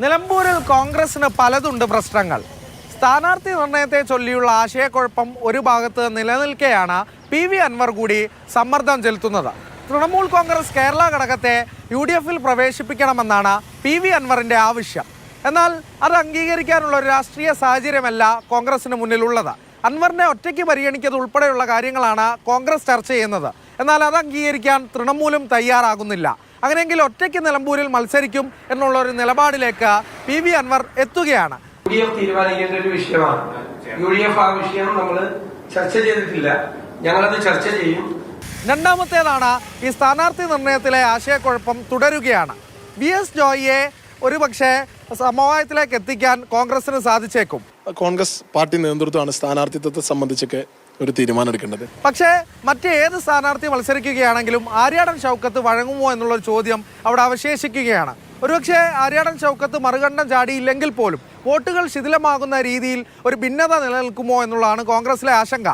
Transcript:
നിലമ്പൂരിൽ കോൺഗ്രസിന് പലതുണ്ട് പ്രശ്നങ്ങൾ. സ്ഥാനാർത്ഥി നിർണയത്തെ ചൊല്ലിയുള്ള ആശയക്കുഴപ്പം ഒരു ഭാഗത്ത് നിലനിൽക്കെയാണ് PV അൻവർ കൂടി സമ്മർദ്ദം ചെലുത്തുന്നത്. തൃണമൂൽ കോൺഗ്രസ് കേരള ഘടകത്തെ UDF-ൽ പ്രവേശിപ്പിക്കണമെന്നാണ് PV അൻവറിൻ്റെ ആവശ്യം. എന്നാൽ അത് അംഗീകരിക്കാനുള്ള ഒരു രാഷ്ട്രീയ സാഹചര്യമല്ല കോൺഗ്രസിന് മുന്നിലുള്ളത്. അൻവറിനെ ഒറ്റയ്ക്ക് പരിഗണിക്കുന്നത് ഉൾപ്പെടെയുള്ള കാര്യങ്ങളാണ് കോൺഗ്രസ് ചർച്ച ചെയ്യുന്നത്. എന്നാൽ അത് അംഗീകരിക്കാൻ തൃണമൂലും തയ്യാറാകുന്നില്ല. അങ്ങനെയെങ്കിൽ ഒറ്റയ്ക്ക് നിലമ്പൂരിൽ മത്സരിക്കും എന്നുള്ള ഒരു നിലപാടിലേക്ക് PV അൻവർ എത്തുകയാണ്. UDF തീരുമാനിക്കേണ്ട ഒരു വിഷയമാണ്. UDF ആ വിഷയം നമ്മൾ ചർച്ച ചെയ്തിട്ടില്ല, ഞങ്ങളത് ചർച്ച ചെയ്യും. രണ്ടാമത്തേതാണ് ഈ സ്ഥാനാർത്ഥി നിർണയത്തിലെ ആശയക്കുഴപ്പം തുടരുകയാണ്. VS ജോയിയെ ഒരുപക്ഷെ സമവായത്തിലേക്ക് എത്തിക്കാൻ കോൺഗ്രസിന് സാധിച്ചേക്കും. കോൺഗ്രസ് പാർട്ടി നേതൃത്വമാണ് സ്ഥാനാർത്ഥിത്വത്തെ സംബന്ധിച്ചൊക്കെ ഒരു തീരുമാനം എടുക്കേണ്ടത്. പക്ഷേ മറ്റേത് സ്ഥാനാർത്ഥി മത്സരിക്കുകയാണെങ്കിലും ആര്യാടൻ ഷൗക്കത്ത് വഴങ്ങുമോ എന്നുള്ളൊരു ചോദ്യം അവിടെ അവശേഷിക്കുകയാണ്. ഒരുപക്ഷെ ആര്യാടൻ ഷൗക്കത്ത് മറുകണ്ഠം ചാടിയില്ലെങ്കിൽ പോലും വോട്ടുകൾ ശിഥിലമാകുന്ന രീതിയിൽ ഒരു ഭിന്നത നിലനിൽക്കുമോ എന്നുള്ളതാണ് കോൺഗ്രസിലെ ആശങ്ക.